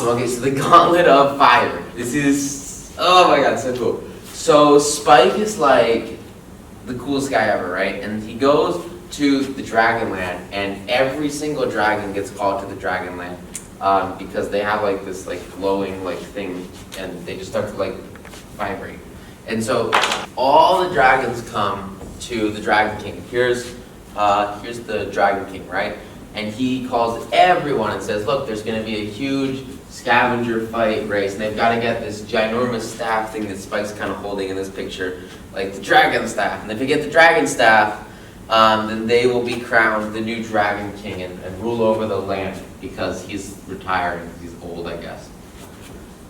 awesome. Okay, so the Gauntlet of Fire. This is, oh my god, so cool. So Spike is like the coolest guy ever, right? And he goes to the Dragonland, and every single dragon gets called to the Dragonland because they have like this like glowing like thing, and they just start to like vibrate. And so all the dragons come to the Dragon King. Here's the Dragon King, right? And he calls everyone and says, look, there's going to be a huge scavenger fight race, and they've got to get this ginormous staff thing that Spike's kind of holding in this picture, like the dragon staff. And if they get the dragon staff, then they will be crowned the new Dragon King and rule over the land because he's retiring, because he's old, I guess.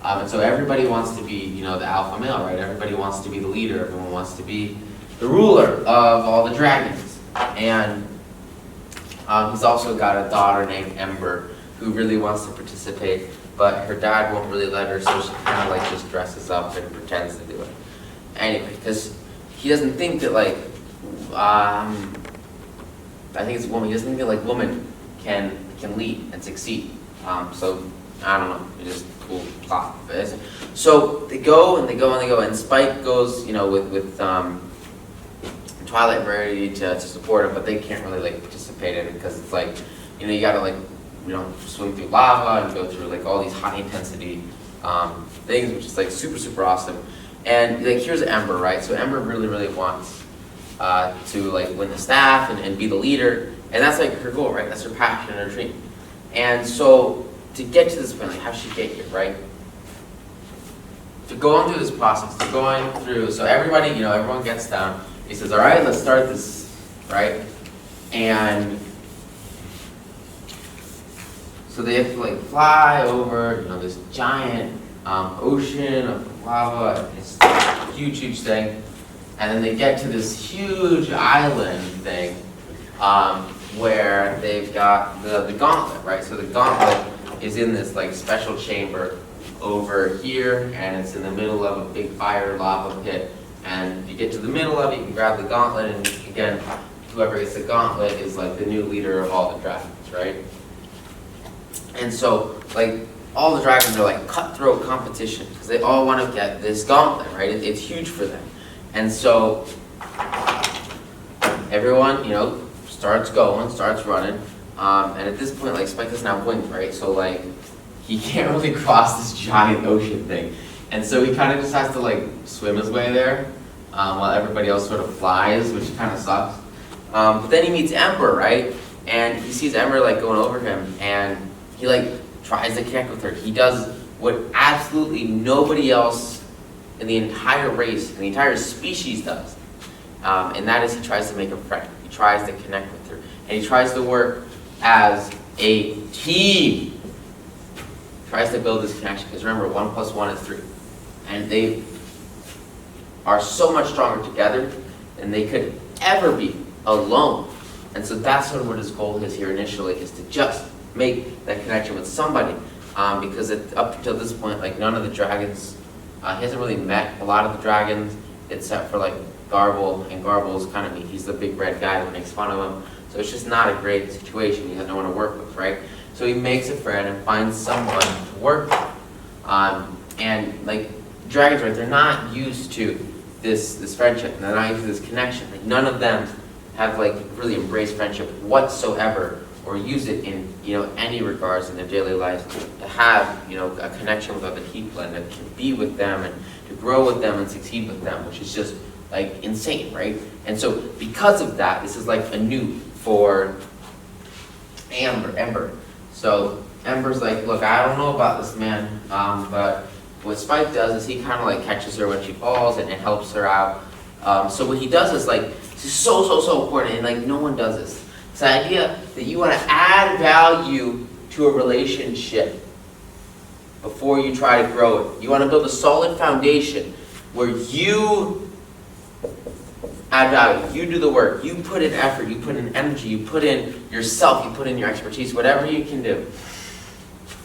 And so everybody wants to be, the alpha male, right? Everybody wants to be the leader. Everyone wants to be the ruler of all the dragons. And he's also got a daughter named Ember who really wants to participate, but her dad won't really let her, so she kind of like just dresses up and pretends to do it. Anyway, because he doesn't think that like, I think it's a woman. He doesn't think that like women can lead and succeed. So I don't know. It's just a cool plot. So they go and they go and they go, and Spike goes, with Twilight and Rarity to support him, but they can't really like participate in it because it's like, you gotta like, swim through lava and go through like all these high intensity things, which is like super, super awesome. And like here's Ember, right? So Ember really, really wants to like win the staff and be the leader, and that's like her goal, right? That's her passion and her dream. And so to get to this point, like how does she get here, right? To going through this process, so everybody, everyone gets down. He says, all right, let's start this, right? And so they have to like fly over, this giant ocean of lava. It's a huge, huge thing. And then they get to this huge island thing where they've got the gauntlet, right? So the gauntlet is in this like special chamber over here, and it's in the middle of a big fire lava pit. And if you get to the middle of it, you can grab the gauntlet, and again, whoever gets the gauntlet is like the new leader of all the dragons, right? And so, like, all the dragons are like cutthroat competition because they all want to get this gauntlet, right? It's huge for them. And so, everyone, starts running. And at this point, like, Spike is now winning, right? So, like, he can't really cross this giant ocean thing. And so he kind of just has to like swim his way there while everybody else sort of flies, which kind of sucks. But then he meets Ember, right? And he sees Ember like going over him, and he like tries to connect with her. He does what absolutely nobody else in the entire race, in the entire species does. And that is he tries to make a friend. He tries to connect with her. And he tries to work as a team. Tries to build this connection, because remember, 1 + 1 is 3. And they are so much stronger together than they could ever be alone. And so that's sort of what his goal is here initially, is to just make that connection with somebody. Because up until this point, like none of the dragons, he hasn't really met a lot of the dragons, except for like Garble, and Garble's kind of, he's the big red guy that makes fun of him. So it's just not a great situation. He has no one to work with, right? So he makes a friend and finds someone to work with. And like dragons, right, they're not used to this friendship, and they're not used to this connection. Like none of them have like really embraced friendship whatsoever, or use it in any regards in their daily lives, to have a connection with other people and to be with them and to grow with them and succeed with them, which is just like insane, right? And so because of that, this is like a new for Ember. So Ember's like, look, I don't know about this man, but what Spike does is he kind of like catches her when she falls and helps her out. So what he does is like, this is so important, and like no one does this. It's the idea that you want to add value to a relationship before you try to grow it. You want to build a solid foundation where you add value, you do the work, you put in effort, you put in energy, you put in yourself, you put in your expertise, whatever you can do.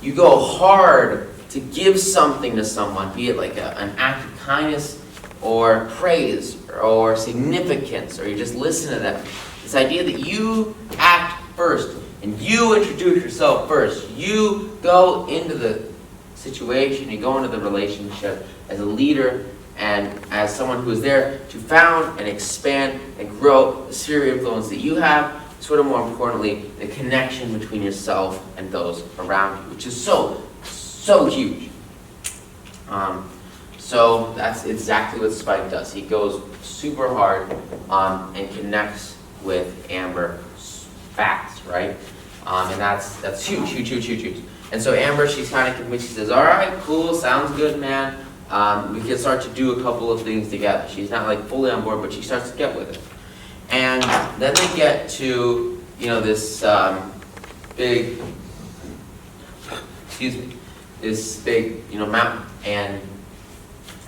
You go hard to give something to someone, be it like an act of kindness or praise or significance, or you just listen to them. This idea that you act first and you introduce yourself first. You go into the situation, you go into the relationship as a leader and as someone who is there to found and expand and grow the sphere of influence that you have, sort of more importantly, the connection between yourself and those around you, which is so huge. So that's exactly what Spike does. He goes super hard and connects with Amber fast, right? And that's huge. And so Amber, she's kind of convinced. She says, "All right, cool, sounds good, man. We can start to do a couple of things together." She's not like fully on board, but she starts to get with it. And then they get to, this big, mountain, and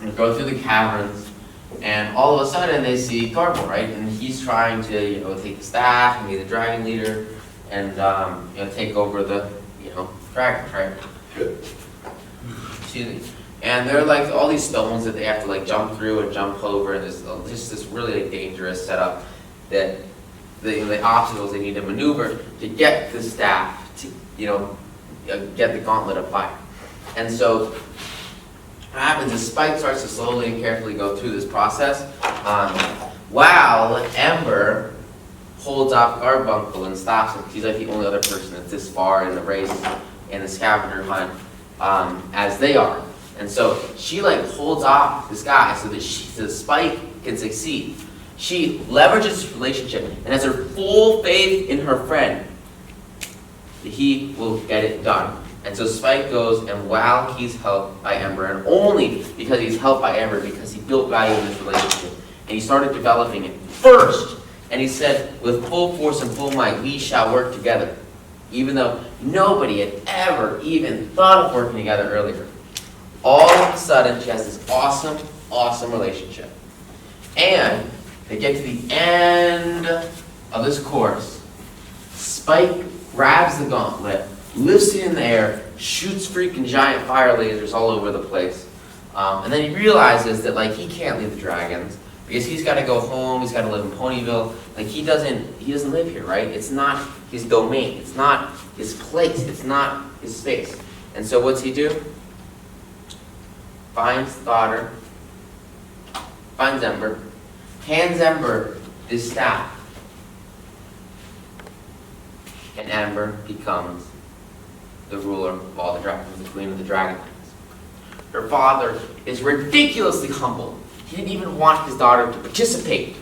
they go through the caverns, and all of a sudden they see Garble, right? And he's trying to, take the staff and be the dragon leader, and take over the, dragons, right? Excuse me. And there are like all these stones that they have to like jump through and jump over, and there's just this really dangerous setup that the obstacles they need to maneuver to get the staff to get the gauntlet of fire. And so what happens is Spike starts to slowly and carefully go through this process, while Ember holds off Garbunkle and stops him. He's like the only other person that's this far in the race in the scavenger hunt as they are. And so she like holds off this guy so that Spike can succeed. She leverages this relationship and has her full faith in her friend that he will get it done. And so Spike goes, and while he's helped by Ember, and only because he's helped by Ember, because he built value in this relationship, and he started developing it first, and he said, with full force and full might, we shall work together, even though nobody had ever even thought of working together earlier. All of a sudden, she has this awesome relationship. And they get to the end of this course. Spike grabs the gauntlet, lifts it in the air, shoots freaking giant fire lasers all over the place. And then he realizes that like he can't leave the dragons because he's got to go home. He's got to live in Ponyville. Like he doesn't live here, right? It's not his domain. It's not his place. It's not his space. And so what's he do? Finds the daughter, finds Ember, hands Ember this staff, and Ember becomes the ruler of all the dragons, the queen of the Dragonlands. Her father is ridiculously humble. He didn't even want his daughter to participate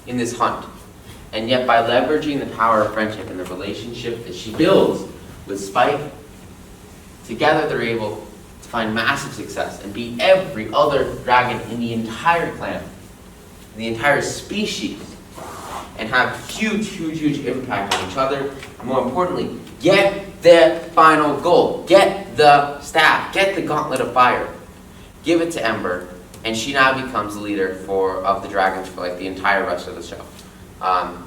in this hunt. And yet by leveraging the power of friendship and the relationship that she builds with Spike, together they're able to find massive success and beat every other dragon in the entire clan, in the entire species, and have huge impact on each other. And more importantly, get the final goal. Get the staff. Get the gauntlet of fire. Give it to Ember, and she now becomes the leader of the dragons for like the entire rest of the show,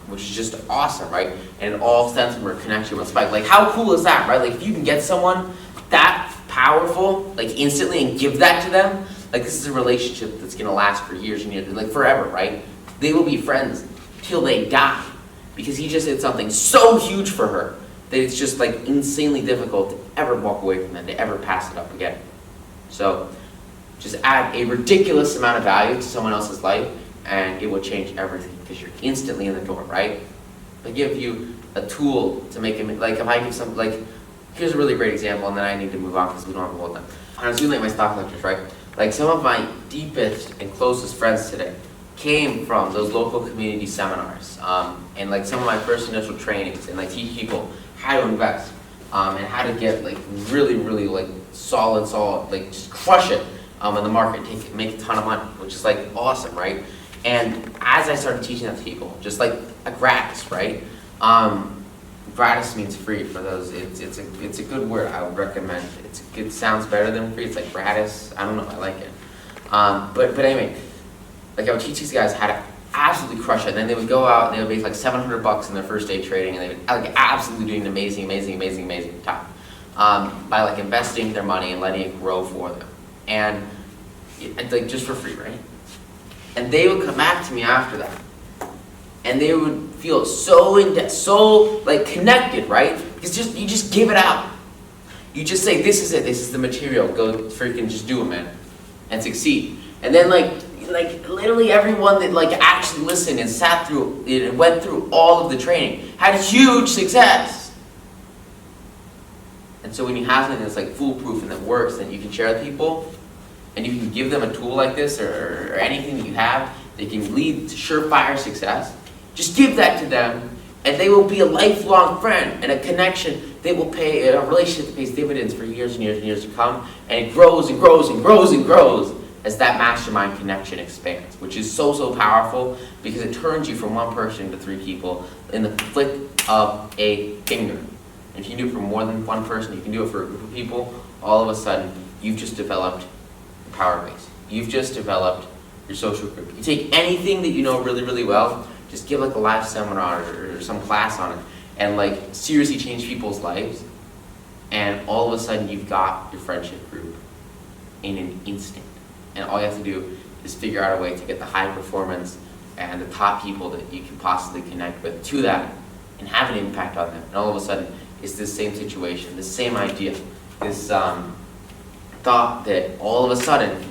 which is just awesome, right? And it all stems from her connection with Spike. Like, how cool is that, right? Like, if you can get someone that powerful, like instantly, and give that to them, like this is a relationship that's gonna last for years and years, like forever, right? They will be friends till they die, because he just did something so huge for her that it's just like insanely difficult to ever walk away from that, to ever pass it up again. So just add a ridiculous amount of value to someone else's life and it will change everything because you're instantly in the door, right? I give you a tool to make it, like if I give some, like, here's a really great example and then I need to move on because we don't have a whole time. I was doing like my stock lectures, right? Like some of my deepest and closest friends today came from those local community seminars, and like some of my first initial trainings, and I teach people how to invest, and how to get like really like solid, like just crush it in the market, make a ton of money, which is like awesome, right? And as I started teaching that to people, just like a gratis, right? Gratis means free for those. It's a good word. I would recommend. It sounds better than free. It's like gratis. I don't know. I like it. But anyway, like I would teach these guys how to absolutely crush it. And then they would go out and they would make like $700 in their first day trading, and they would like absolutely doing an amazing time by like investing their money and letting it grow for them, and like just for free, right? And they would come back to me after that, and they would feel so like connected, right? Because you just give it out. You just say, this is it, this is the material, go freaking just do it, man, and succeed. And then like literally everyone that like actually listened and sat through it and went through all of the training had huge success. And so when you have something that's like foolproof and that works, then you can share with people, and you can give them a tool like this or anything that you have that can lead to surefire success. Just give that to them, and they will be a lifelong friend and a connection. They will pay a relationship that pays dividends for years and years and years to come, and it grows and grows and grows and grows as that mastermind connection expands, which is so powerful because it turns you from one person to 3 people in the flick of a finger. And if you do it for more than one person, you can do it for a group of people, all of a sudden you've just developed a power base. You've just developed your social group. You take anything that you know really, really well, just give like a live seminar or some class on it, and like seriously change people's lives, and all of a sudden you've got your friendship group in an instant. And all you have to do is figure out a way to get the high performance and the top people that you can possibly connect with to that and have an impact on them. And all of a sudden, it's this same situation, this same idea, this thought that all of a sudden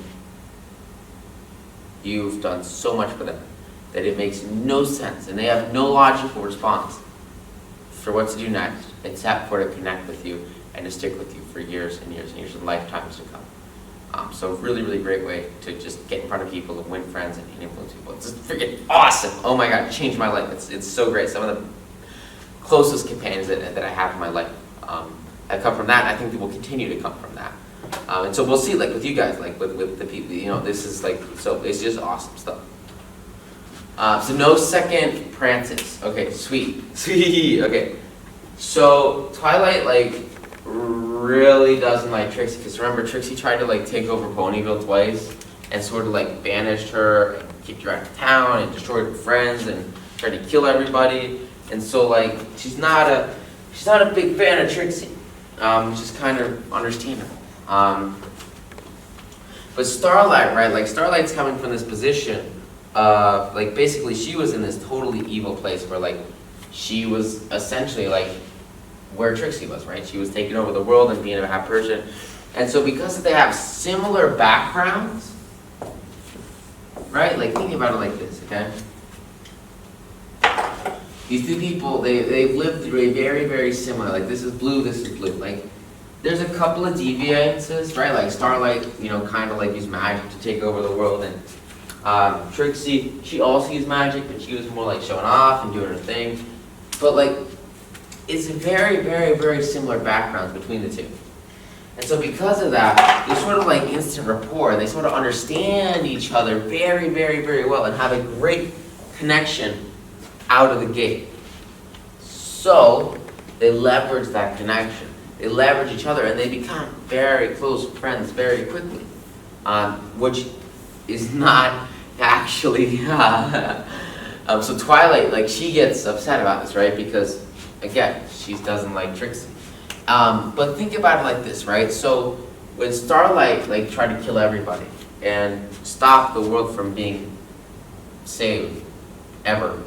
you've done so much for them that it makes no sense and they have no logical response for what to do next except for to connect with you and to stick with you for years and years and years and lifetimes to come. So really, really great way to just get in front of people and win friends and influence people. It's just freaking awesome. Oh my God, it changed my life. It's so great. Some of the closest companions that I have in my life have come from that, and I think they will continue to come from that. And so we'll see, like with you guys, like with the people, you know, this is like, so it's just awesome stuff. So no second prances. Okay, sweet. Okay. So Twilight, like, really doesn't like Trixie, because remember Trixie tried to like take over Ponyville twice and sort of like banished her and kicked her out of town and destroyed her friends and tried to kill everybody, and so like she's not a big fan of Trixie, which is kind of understandable. But Starlight, right, like Starlight's coming from this position of like basically she was in this totally evil place where like she was essentially like where Trixie was, right? She was taking over the world and being a bad person. And so because they have similar backgrounds, right? Like think about it like this, okay? These 2 people, they've lived through a very, very similar, like this is blue, this is blue. Like there's a couple of deviances, right? Like Starlight, you know, kind of like used magic to take over the world, and Trixie, she also used magic, but she was more like showing off and doing her thing. But like, it's very, very, very similar backgrounds between the 2. And so because of that, there's sort of like instant rapport, and they sort of understand each other very, very, very well and have a great connection out of the gate. So they leverage that connection. They leverage each other and they become very close friends very quickly, which is not actually, so Twilight, like she gets upset about this, right? Because again, she doesn't like Trixie. But think about it like this, right? So when Starlight like tried to kill everybody and stop the world from being saved ever,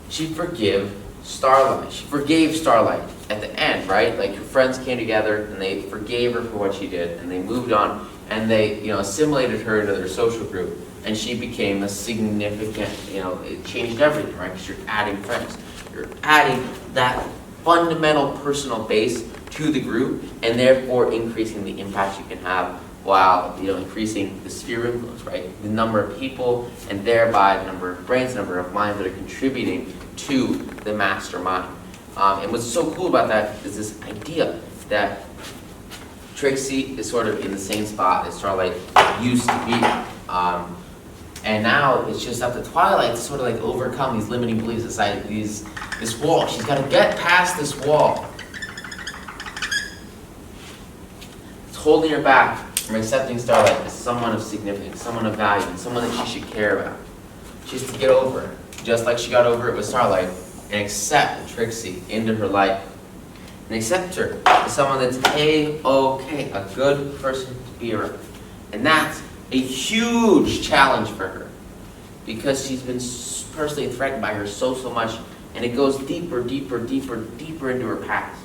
she forgave Starlight. She forgave Starlight at the end, right? Like her friends came together and they forgave her for what she did, and they moved on, and they, you know, assimilated her into their social group, and she became a significant, you know, it changed everything, right? Because you're adding friends. You're adding that fundamental personal base to the group, and therefore increasing the impact you can have while, you know, increasing the sphere of influence, right? The number of people, and thereby the number of brains, the number of minds that are contributing to the mastermind. And what's so cool about that is this idea that Trixie is sort of in the same spot as Starlight used to be. And now it's just up to Twilight to sort of like overcome these limiting beliefs, this wall. She's got to get past this wall. It's holding her back from accepting Starlight as someone of significance, someone of value, and someone that she should care about. She has to get over it, just like she got over it with Starlight, and accept Trixie into her life. And accept her as someone that's A-okay, a good person to be around. And that's a huge challenge for her, because she's been personally threatened by her so much, and it goes deeper into her past.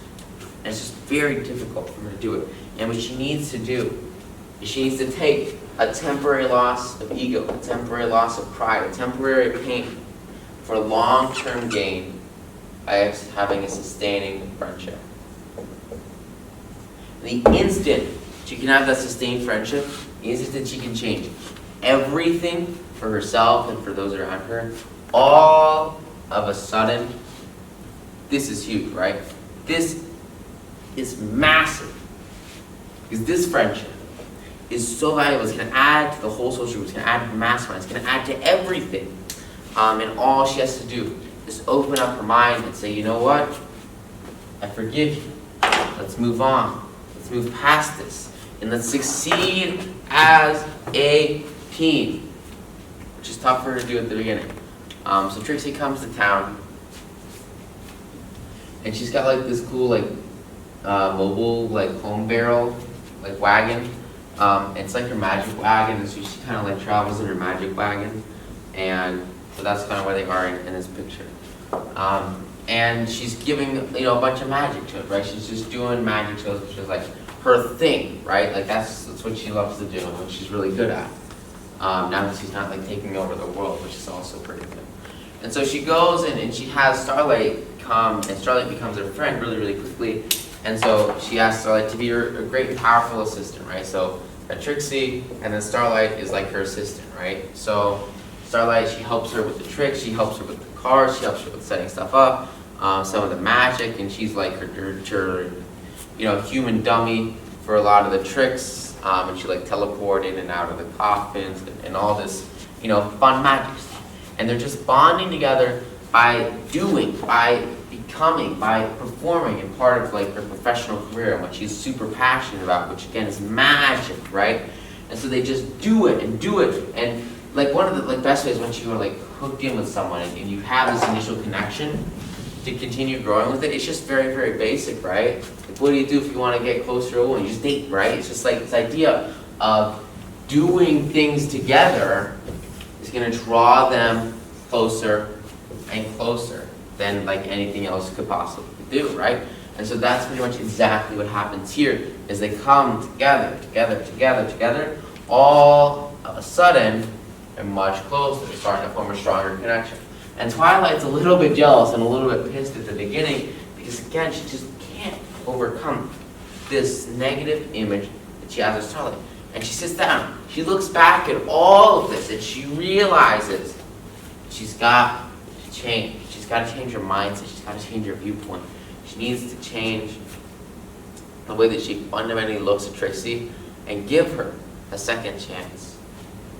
And it's just very difficult for her to do it. And what she needs to do is she needs to take a temporary loss of ego, a temporary loss of pride, a temporary pain for long-term gain by having a sustaining friendship. The instant she can have that sustained friendship, the instant she can change everything for herself and for those around her, all of a sudden, this is huge, right? This is massive. Because this friendship is so valuable. It's going to add to the whole social group. It's going to add to the mastermind. It's going to add to everything. And all she has to do is open up her mind and say, you know what? I forgive you. Let's move on. Let's move past this. And let's succeed as a team. Which is tough for her to do at the beginning. So Trixie comes to town. And she's got like this cool mobile home barrel wagon. It's like her magic wagon, and so she kind of travels in her magic wagon, and so that's kind of where they are in this picture. And she's giving a bunch of magic to it, right? She's just doing magic shows, which is her thing, right? That's what she loves to do and what she's really good at. Now that she's not taking over the world, which is also pretty good. And so she goes and she has Starlight come, and Starlight becomes her friend really, really quickly. And so she asks Starlight to be her great and powerful assistant, right? So Trixie, and then Starlight is her assistant, right? So Starlight, she helps her with the tricks, she helps her with the cards, she helps her with setting stuff up, some of the magic, and she's her human dummy for a lot of the tricks, and she teleport in and out of the coffins and all this, fun magic stuff. And they're just bonding together by doing, by becoming, by performing, and part of her professional career and what she's super passionate about, which again is magic, right? And so they just do it and do it, and one of the best ways once you are hooked in with someone and you have this initial connection to continue growing with it, it's just very, very basic, right? What do you do if you want to get closer to a woman? You just date, right? It's just this idea of doing things together is going to draw them closer and closer than anything else could possibly do, right? And so that's pretty much exactly what happens here, is they come together, all of a sudden, they're much closer. They're starting to form a stronger connection. And Twilight's a little bit jealous and a little bit pissed at the beginning, because again, she just can't overcome this negative image that she has of Starlight. And she sits down, she looks back at all of this, and she realizes she's got to change. She's got to change her mindset. She's got to change her viewpoint. She needs to change the way that she fundamentally looks at Trixie and give her a second chance,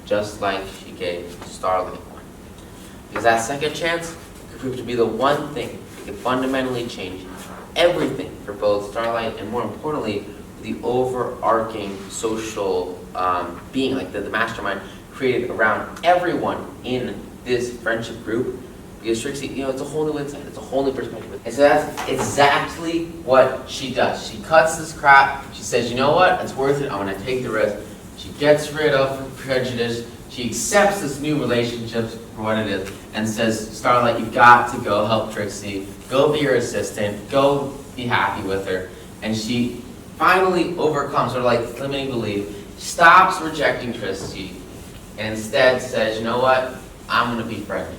just like she gave Starlight one. Because that second chance could prove to be the one thing that could fundamentally change everything for both Starlight and, more importantly, the overarching social being, the mastermind created around everyone in this friendship group. Because Trixie, it's a whole new insight, it's a whole new perspective. And so that's exactly what she does. She cuts this crap, she says, you know what, it's worth it, I'm gonna take the risk. She gets rid of her prejudice, she accepts this new relationship for what it is, and says, Starlight, you've got to go help Trixie, go be her assistant, go be happy with her. And she finally overcomes her limiting belief, stops rejecting Trixie, and instead says, you know what, I'm gonna be friendly.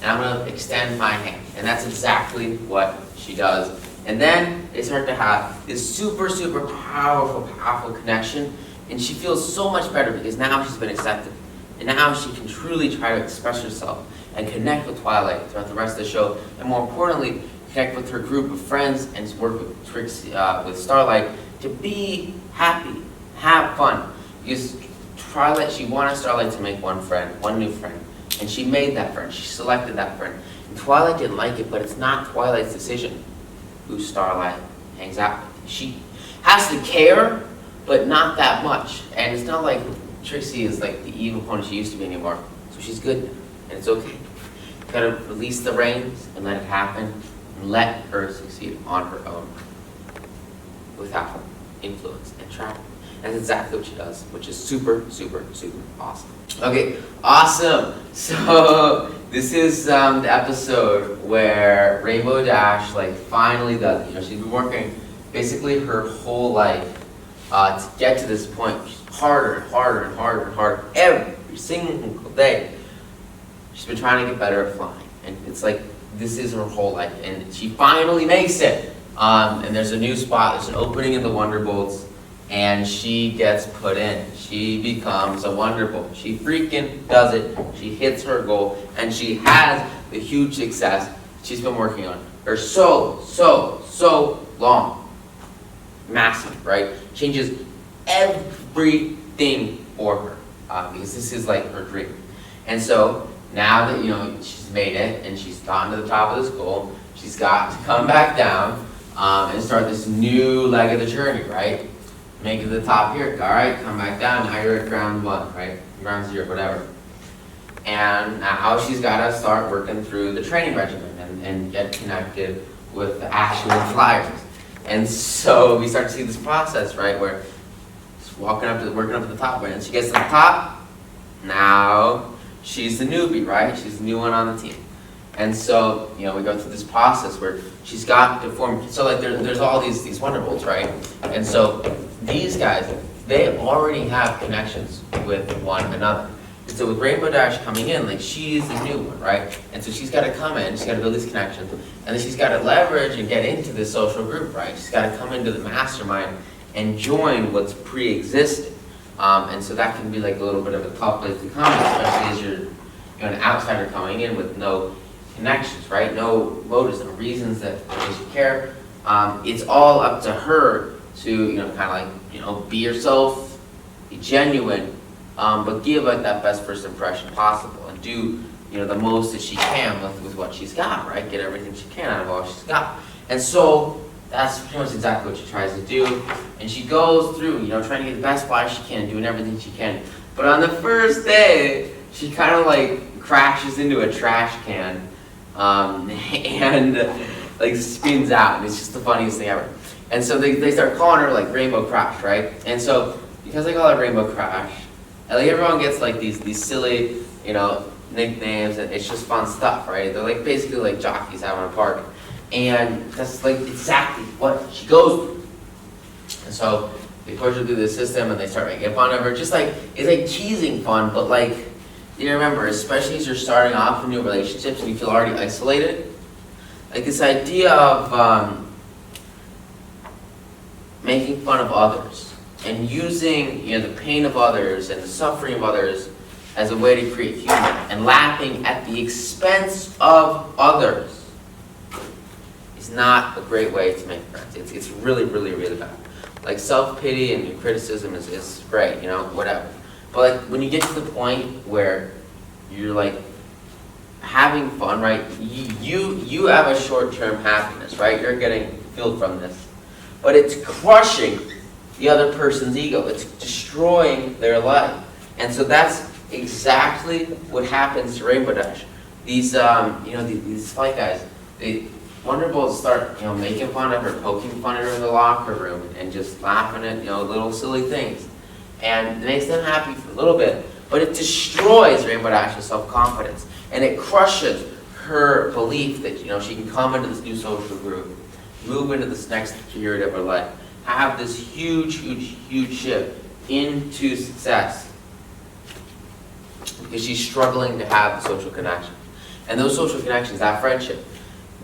And I'm going to extend my hand. And that's exactly what she does. And then they start to have this super, super powerful connection. And she feels so much better because now she's been accepted. And now she can truly try to express herself and connect with Twilight throughout the rest of the show. And more importantly, connect with her group of friends and work with Trixie, with Starlight to be happy, have fun. Because Twilight, she wanted Starlight to make one friend, one new friend. And she made that friend. She selected that friend. And Twilight didn't like it, but it's not Twilight's decision who Starlight hangs out with. She has to care, but not that much. And it's not like Trixie is the evil pony she used to be anymore. So she's good now, and it's okay. You gotta release the reins and let it happen, and let her succeed on her own, without influence and trap. That's exactly what she does, which is super, super, super awesome. Okay, awesome. So this is the episode where Rainbow Dash finally does it. She's been working basically her whole life to get to this point. She's harder and harder and harder and harder every single day. She's been trying to get better at flying, and it's like this is her whole life, and she finally makes it. And there's a new spot, there's an opening in the Wonderbolts, and she gets put in. She becomes a Wonderbolt. She freaking does it. She hits her goal, and she has the huge success she's been working on for so long. Massive, right? Changes everything for her, because this is like her dream. And so now that she's made it and she's gotten to the top of this goal, she's got to come back down and start this new leg of the journey, right? Make it to the top here. All right, come back down. Now you're at ground 1, right? Ground 0, whatever. And now she's got to start working through the training regimen and get connected with the actual flyers. And so we start to see this process, right, where she's working up to the top, right? And she gets to the top. Now she's the newbie, right? She's the new one on the team. And so, we go through this process where she's got to form, so like there's all these Wonderbolts, right? And so these guys, they already have connections with one another. And so with Rainbow Dash coming in, like she's the new one, right? And so she's got to come in, she's got to build these connections, and then she's got to leverage and get into this social group, right? She's got to come into the mastermind and join what's pre-existing. And so that can be like a little bit of a tough place to come, especially as you're an outsider coming in with no connections, right? No motives, no reasons that they should care. It's all up to her to, kind of like, be yourself, be genuine, but give like that best first impression possible, and do, the most that she can with what she's got, right? Get everything she can out of all she's got. And so that's pretty much exactly what she tries to do. And she goes through, trying to get the best fly she can, doing everything she can. But on the first day, she kind of like crashes into a trash can, and like spins out, and it's just the funniest thing ever. And so they start calling her like Rainbow Crash, right? And so because they call her Rainbow Crash, like everyone gets like these silly, nicknames, and it's just fun stuff, right? They're like basically like jockeys having a party, and that's like exactly what she goes through. And so they push her through the system, and they start making fun of her, just like it's like teasing fun, but like. You remember, especially as you're starting off in new relationships and you feel already isolated, like this idea of making fun of others and using the pain of others and the suffering of others as a way to create humor, and laughing at the expense of others is not a great way to make friends. It's really, really, really bad. Like self-pity and criticism is great, whatever. But like when you get to the point where you're like having fun, right? You have a short-term happiness, right? You're getting filled from this. But it's crushing the other person's ego. It's destroying their life. And so that's exactly what happens to Rainbow Dash. These these flight guys, Wonderbolts start making fun of her, poking fun at her in the locker room, and just laughing at little silly things. And it makes them happy for a little bit, but it destroys Rainbow Dash's self-confidence, and it crushes her belief that she can come into this new social group, move into this next period of her life, have this huge shift into success, because she's struggling to have the social connection. And those social connections, that friendship,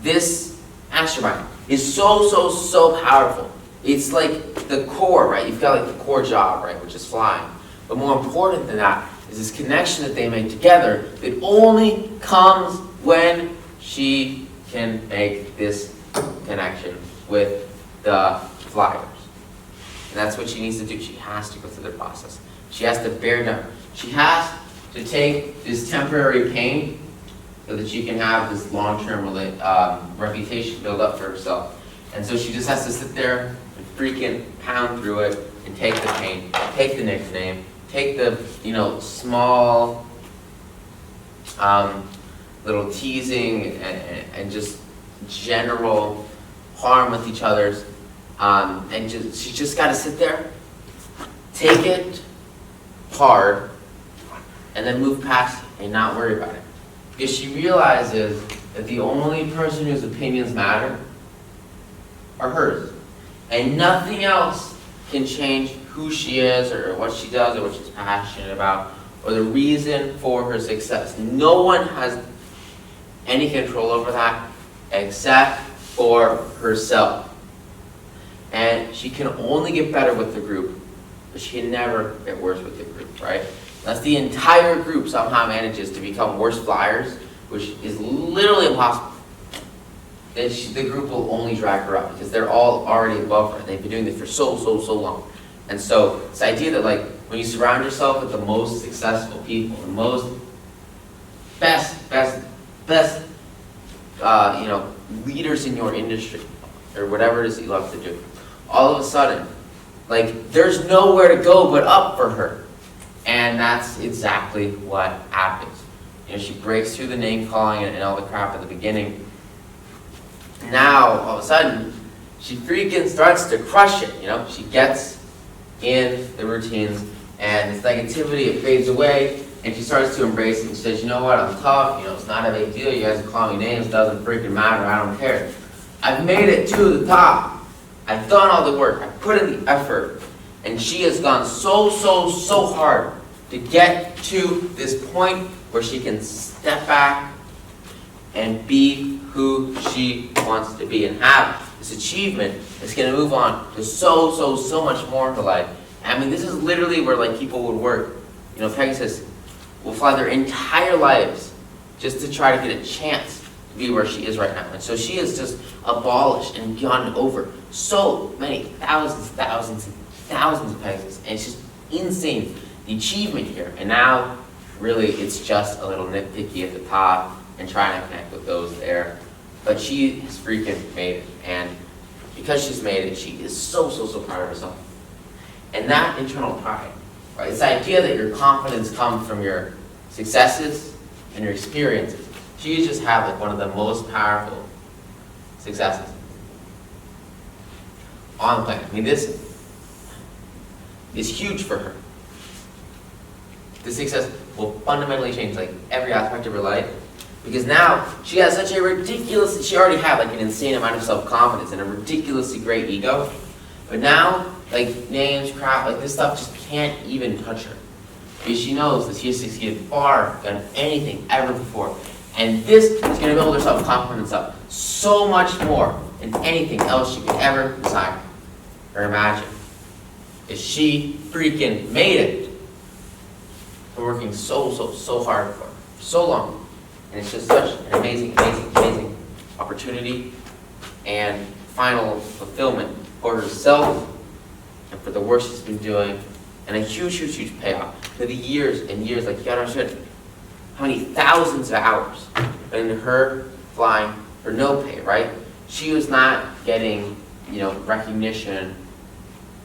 this mastermind is so powerful. It's like the core, right? You've got like the core job, right, which is flying. But more important than that is this connection that they make together that only comes when she can make this connection with the flyers. And that's what she needs to do. She has to go through the process. She has to bear down. She has to take this temporary pain so that she can have this long-term reputation build up for herself. And so she just has to sit there and freaking pound through it and take the pain, take the nickname, take the small little teasing and just general harm with each other's, and she's just got to sit there, take it hard, and then move past it and not worry about it. Because she realizes that the only person whose opinions matter are hers. And nothing else can change who she is or what she does or what she's passionate about or the reason for her success. No one has any control over that except for herself. And she can only get better with the group, but she can never get worse with the group, right? Unless the entire group somehow manages to become worse flyers, which is literally impossible. Then the group will only drag her up because they're all already above her. They've been doing this for so long. And so this idea that like when you surround yourself with the most successful people, the most best leaders in your industry or whatever it is that you love to do, all of a sudden, like there's nowhere to go but up for her. And that's exactly what happens. She breaks through the name calling and all the crap at the beginning. Now, all of a sudden, she freaking starts to crush it, She gets in the routines, and this negativity, it fades away, and she starts to embrace it and says, you know what, I'm tough, it's not a big deal, you guys can call me names, doesn't freaking matter, I don't care. I've made it to the top. I've done all the work, I've put in the effort, and she has gone so hard to get to this point where she can step back and be who she wants to be and have this achievement that's going to move on to so much more in her life. I mean, this is literally where like people would work. Pegasus will fly their entire lives just to try to get a chance to be where she is right now. And so she has just abolished and gone over so many thousands of Pegasus. And it's just insane, the achievement here. And now, really, it's just a little nitpicky at the top and trying to connect with those there. But she has freaking made it. And because she's made it, she is so proud of herself. And that internal pride, right? This idea that your confidence comes from your successes and your experiences. She just had like one of the most powerful successes on the planet. I mean, this is huge for her. This success will fundamentally change like every aspect of her life. Because now she has such a she already had like an insane amount of self-confidence and a ridiculously great ego. But now, like names, crap, like this stuff just can't even touch her. Because she knows that she has succeeded far than anything ever before. And this is going to build her self-confidence up so much more than anything else she could ever desire or imagine. Is she freaking made it. We're working so hard for so long. And it's just such an amazing opportunity and final fulfillment for herself and for the work she's been doing, and a huge payoff for the years and years. Like, you gotta understand how many thousands of hours in her flying for no pay, right? She was not getting, recognition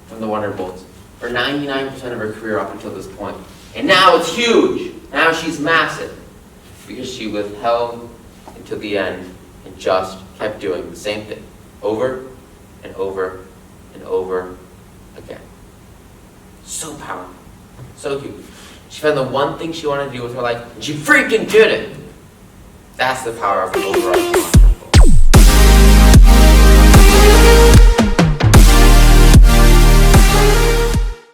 from the Wonderbolts for 99% of her career up until this point. And now it's huge. Now she's massive. Because she withheld until the end and just kept doing the same thing over and over and over again. So powerful. So huge. She found the one thing she wanted to do with her life, and she freaking did it. That's the power of an overall.